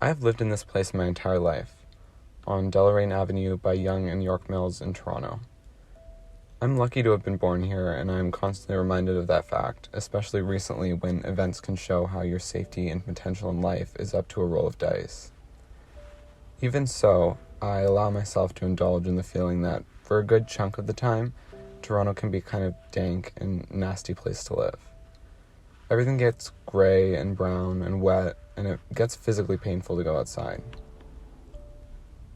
I have lived in this place my entire life, on Deloraine Avenue by Yonge and York Mills in Toronto. I'm lucky to have been born here, and I am constantly reminded of that fact, especially recently when events can show how your safety and potential in life is up to a roll of dice. Even so, I allow myself to indulge in the feeling that, for a good chunk of the time, Toronto can be kind of dank and nasty place to live. Everything gets gray and brown and wet, and it gets physically painful to go outside.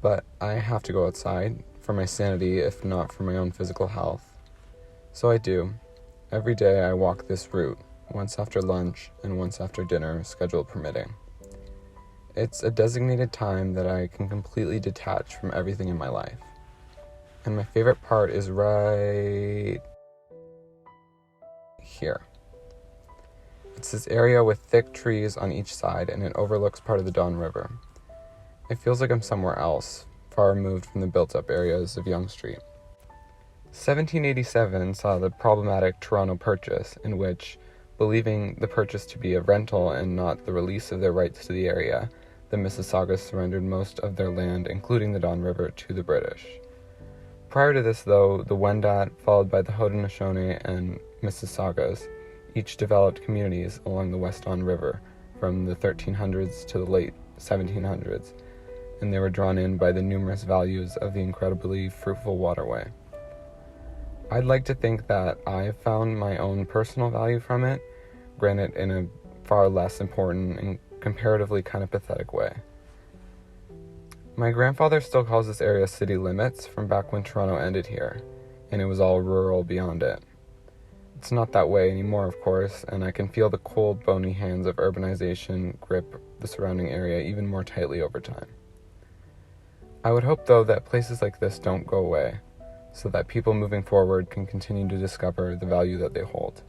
But I have to go outside, for my sanity, if not for my own physical health. So I do. Every day I walk this route, once after lunch and once after dinner, schedule permitting. It's a designated time that I can completely detach from everything in my life. And my favorite part is right here. It's this area with thick trees on each side, and it overlooks part of the Don River. It feels like I'm somewhere else, far removed from the built-up areas of Yonge Street. 1787 saw the problematic Toronto Purchase, in which, believing the purchase to be a rental and not the release of their rights to the area, the Mississaugas surrendered most of their land, including the Don River, to the British. Prior to this, though, the Wendat, followed by the Haudenosaunee and Mississaugas, each developed communities along the West Don River from the 1300s to the late 1700s, and they were drawn in by the numerous values of the incredibly fruitful waterway. I'd like to think that I've found my own personal value from it, granted in a far less important and comparatively kind of pathetic way. My grandfather still calls this area city limits from back when Toronto ended here, and it was all rural beyond it. It's not that way anymore, of course, and I can feel the cold, bony hands of urbanization grip the surrounding area even more tightly over time. I would hope, though, that places like this don't go away, so that people moving forward can continue to discover the value that they hold.